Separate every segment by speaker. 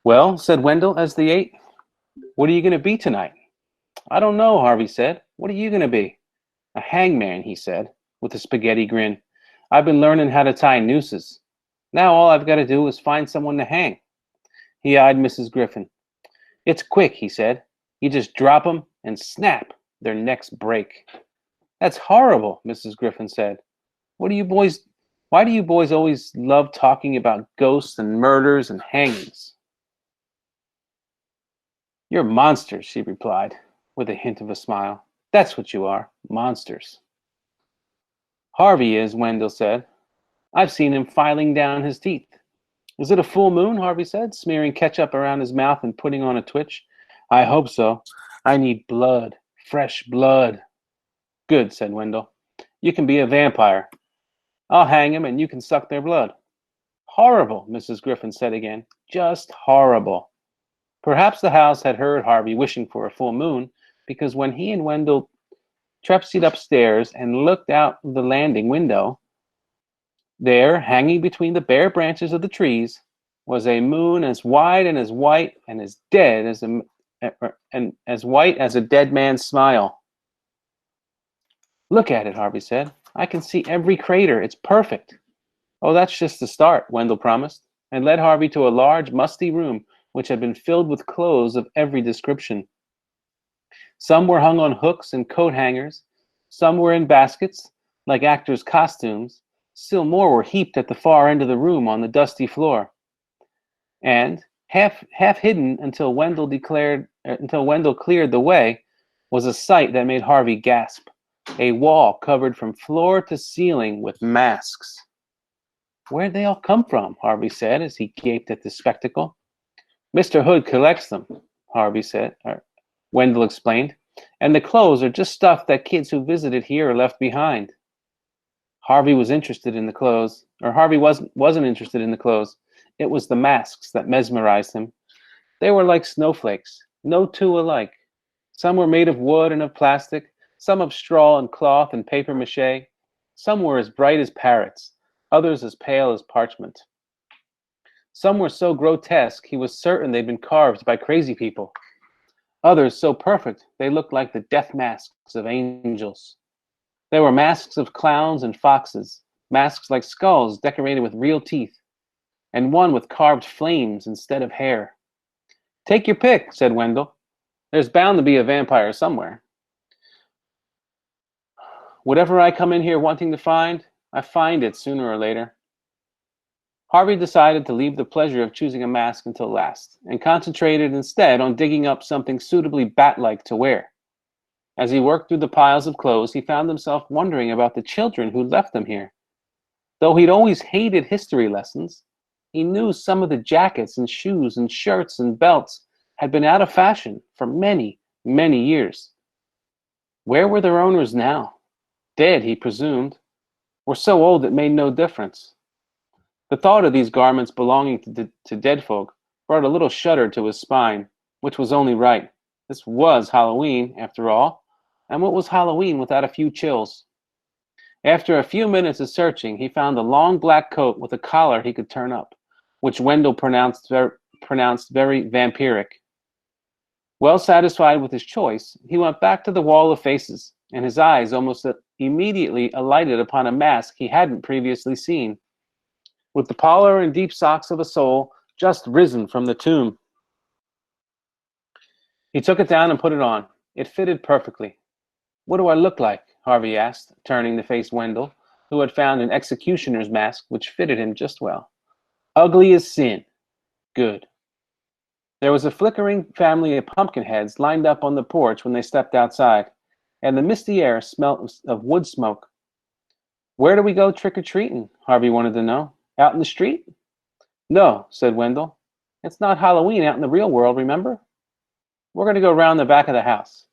Speaker 1: "Well," said Wendell as they ate, "what are you going to be tonight?" "I don't know," Harvey said. "What are you going to be?" "A hangman," he said, with a spaghetti grin. "I've been learning how to tie nooses. Now all I've got to do is find someone to hang." He eyed Mrs. Griffin. "It's quick," he said. "You just drop 'em, and snap, their necks break." "That's horrible," Mrs. Griffin said. "What do you boys Why do you boys always love talking about ghosts and murders and hangings?" "You're monsters," she replied, with a hint of a smile. "That's what you are, monsters." "Harvey is," Wendell said. "I've seen him filing down his teeth." "Is it a full moon?" Harvey said, smearing ketchup around his mouth and putting on a twitch. "I hope so. I need blood, fresh blood." "Good," said Wendell. "You can be a vampire. I'll hang him and you can suck their blood." "Horrible," Mrs. Griffin said again. "Just horrible." Perhaps the house had heard Harvey wishing for a full moon, because when he and Wendell trepsied upstairs and looked out the landing window, there, hanging between the bare branches of the trees, was a moon as wide and as white and as dead as a dead man's smile. "Look at it," Harvey said. "I can see every crater. It's perfect." "Oh, that's just the start," Wendell promised, and led Harvey to a large, musty room which had been filled with clothes of every description. Some were hung on hooks and coat hangers, some were in baskets, like actors' costumes, still more were heaped at the far end of the room on the dusty floor. And half hidden until Wendell cleared the way, was a sight that made Harvey gasp: a wall covered from floor to ceiling with masks. "Where'd they all come from?" Harvey said as he gaped at the spectacle. "Mr. Hood collects them," Harvey said, or Wendell explained, "and the clothes are just stuff that kids who visited here left behind." Harvey wasn't interested in the clothes. It was the masks that mesmerized him. They were like snowflakes, no two alike. Some were made of wood and of plastic, some of straw and cloth and paper mache. Some were as bright as parrots, others as pale as parchment. Some were so grotesque he was certain they'd been carved by crazy people. Others so perfect they looked like the death masks of angels. There were masks of clowns and foxes, masks like skulls decorated with real teeth, and one with carved flames instead of hair. "Take your pick," said Wendell. "There's bound to be a vampire somewhere. Whatever I come in here wanting to find, I find it sooner or later." Harvey decided to leave the pleasure of choosing a mask until last, and concentrated instead on digging up something suitably bat-like to wear. As he worked through the piles of clothes, he found himself wondering about the children who left them here. Though he'd always hated history lessons, he knew some of the jackets and shoes and shirts and belts had been out of fashion for many, many years. Where were their owners now? Dead, he presumed, or so old it made no difference. The thought of these garments belonging to dead folk brought a little shudder to his spine, which was only right. This was Halloween, after all, and what was Halloween without a few chills? After a few minutes of searching, he found a long black coat with a collar he could turn up, which Wendell pronounced very vampiric. Well satisfied with his choice, he went back to the wall of faces, and his eyes almost immediately alighted upon a mask he hadn't previously seen, with the pallor and deep socks of a soul just risen from the tomb. He took it down and put it on. It fitted perfectly. "What do I look like?" Harvey asked, turning to face Wendell, who had found an executioner's mask which fitted him just well. "Ugly as sin." "Good." There was a flickering family of pumpkin heads lined up on the porch when they stepped outside, and the misty air smelt of wood smoke. "Where do we go trick-or-treating?" Harvey wanted to know. "Out in the street?" "No," said Wendell. "It's not Halloween out in the real world, remember? We're going to go round the back of the house."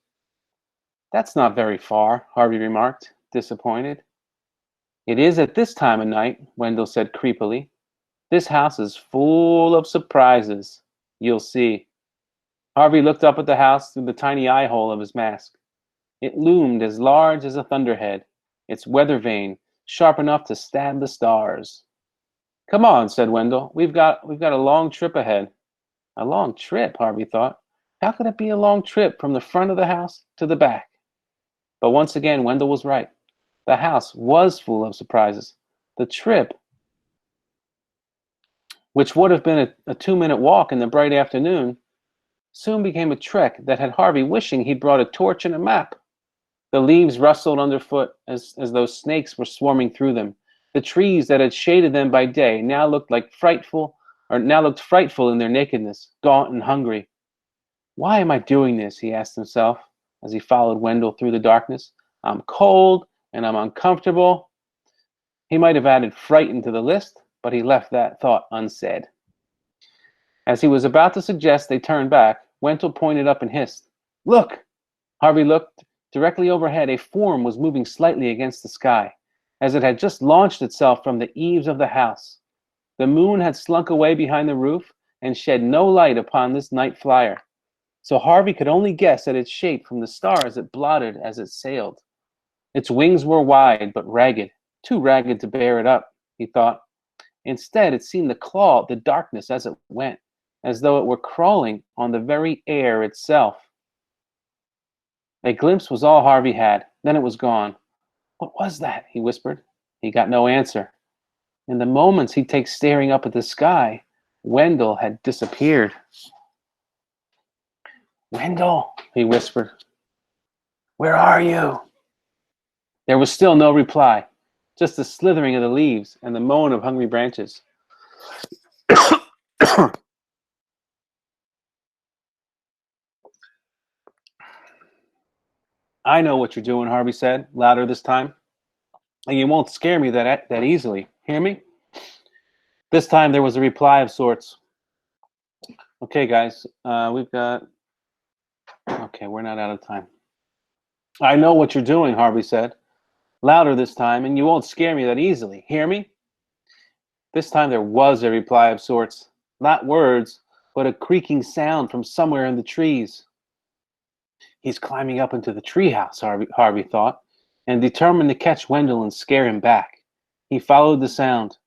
Speaker 1: "That's not very far," Harvey remarked, disappointed. "It is at this time of night," Wendell said creepily. "This house is full of surprises. You'll see." Harvey looked up at the house through the tiny eye hole of his mask. It loomed as large as a thunderhead, its weather vane sharp enough to stab the stars. "Come on," said Wendell. We've got a long trip ahead." A long trip, Harvey thought. How could it be a long trip from the front of the house to the back? But once again, Wendell was right. The house was full of surprises. The trip, which would have been a 2-minute walk in the bright afternoon, soon became a trek that had Harvey wishing he'd brought a torch and a map. The leaves rustled underfoot as though snakes were swarming through them. The trees that had shaded them by day now looked frightful in their nakedness, gaunt and hungry. Why am I doing this? He asked himself as he followed Wendell through the darkness. I'm cold and I'm uncomfortable. He might have added frightened to the list, but he left that thought unsaid. As he was about to suggest they turn back, Wendell pointed up and hissed, "Look!" Harvey looked. Directly overhead, a form was moving slightly against the sky, as it had just launched itself from the eaves of the house. The moon had slunk away behind the roof and shed no light upon this night flyer, so Harvey could only guess at its shape from the stars it blotted as it sailed. Its wings were wide but ragged, too ragged to bear it up, he thought. Instead, it seemed to claw at the darkness as it went, as though it were crawling on the very air itself. A glimpse was all Harvey had. Then it was gone. What was that? He whispered. He got no answer. In the moments he'd take staring up at the sky, Wendell had disappeared. "Wendell," he whispered. "Where are you?" There was still no reply, just the slithering of the leaves and the moan of hungry branches. "I know what you're doing," Harvey said, louder this time. "And you won't scare me that easily. Hear me?" This time there was a reply of sorts. Okay, guys, we've got... Okay, we're not out of time. "I know what you're doing," Harvey said, louder this time, "and you won't scare me that easily. Hear me?" This time there was a reply of sorts. Not words, but a creaking sound from somewhere in the trees. He's climbing up into the treehouse, Harvey thought, and determined to catch Wendell and scare him back. He followed the sound.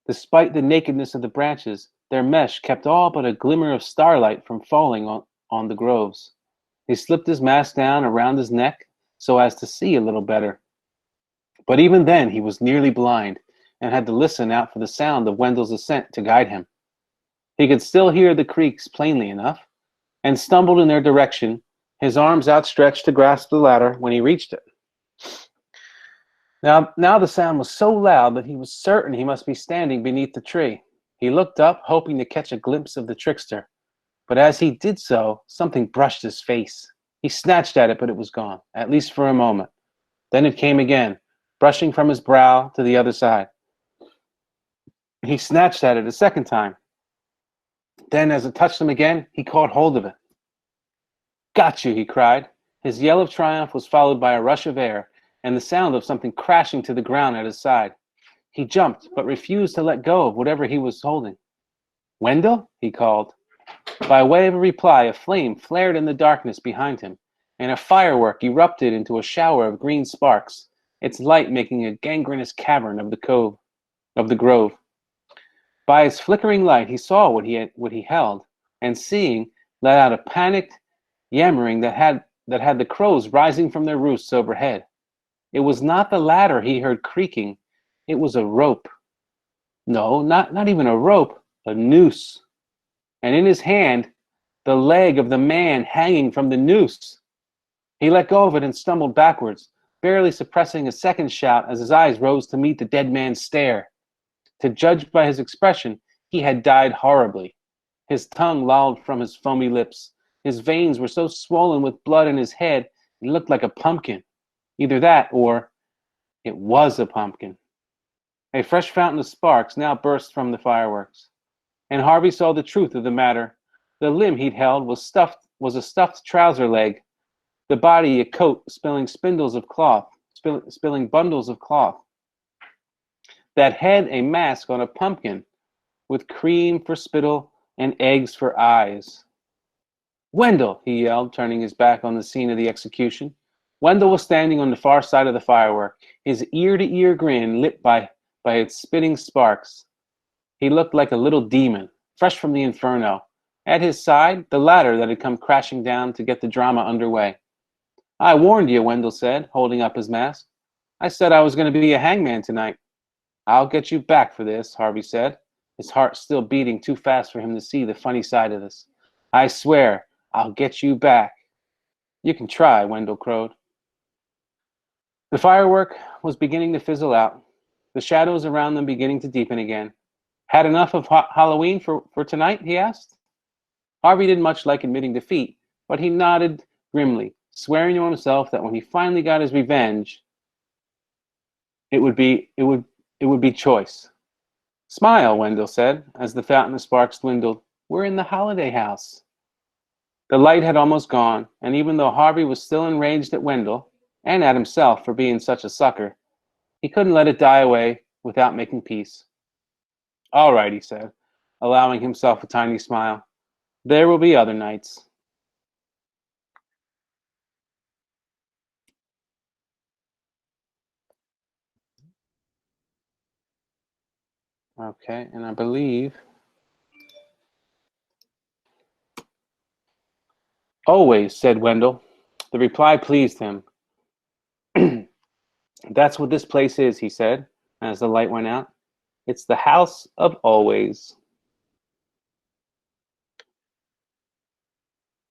Speaker 1: Despite the nakedness of the branches, their mesh kept all but a glimmer of starlight from falling on the groves. He slipped his mask down around his neck so as to see a little better. But even then he was nearly blind and had to listen out for the sound of Wendell's ascent to guide him. He could still hear the creaks plainly enough, and stumbled in their direction, his arms outstretched to grasp the ladder when he reached it. Now the sound was so loud that he was certain he must be standing beneath the tree. He looked up, hoping to catch a glimpse of the trickster. But as he did so, something brushed his face. He snatched at it, but it was gone, at least for a moment. Then it came again, brushing from his brow to the other side. He snatched at it a second time. Then, as it touched him again, he caught hold of it. "Got you," he cried. His yell of triumph was followed by a rush of air and the sound of something crashing to the ground at his side. He jumped, but refused to let go of whatever he was holding. "Wendell?" he called. By way of a reply, a flame flared in the darkness behind him, and a firework erupted into a shower of green sparks, its light making a gangrenous cavern of the grove. By its flickering light, he saw what he held, and seeing, let out a panicked yammering that had the crows rising from their roosts overhead. It was not the ladder he heard creaking; it was a rope. No, not even a rope, a noose. And in his hand, the leg of the man hanging from the noose. He let go of it and stumbled backwards, barely suppressing a second shout as his eyes rose to meet the dead man's stare. To judge by his expression, he had died horribly. His tongue lolled from his foamy lips. His veins were so swollen with blood in his head, he looked like a pumpkin. Either that, or it was a pumpkin. A fresh fountain of sparks now burst from the fireworks, and Harvey saw the truth of the matter. The limb he'd held was a stuffed trouser leg, the body a coat spilling bundles of cloth. That head a mask on a pumpkin, with cream for spittle and eggs for eyes. "Wendell!" he yelled, turning his back on the scene of the execution. Wendell was standing on the far side of the firework, his ear-to-ear grin lit by its spitting sparks. He looked like a little demon, fresh from the inferno, At his side, the ladder that had come crashing down to get the drama underway. I warned you, Wendell said, holding up his mask. I said I was going to be a hangman tonight. I'll get you back for this, Harvey said, his heart still beating too fast for him to see the funny side of this. I swear, I'll get you back. You can try, Wendell crowed. The firework was beginning to fizzle out, the shadows around them beginning to deepen again. Had enough of Halloween for tonight, he asked. Harvey didn't much like admitting defeat, but he nodded grimly, swearing to himself that when he finally got his revenge, it would be choice. Smile, Wendell said, as the fountain of sparks dwindled. We're in the holiday house. The light had almost gone, and even though Harvey was still enraged at Wendell, and at himself for being such a sucker, he couldn't let it die away without making peace. All right, he said, allowing himself a tiny smile. There will be other nights. Okay, and I believe... Always, said Wendell. The reply pleased him. That's what this place is, he said, as the light went out. It's the house of always.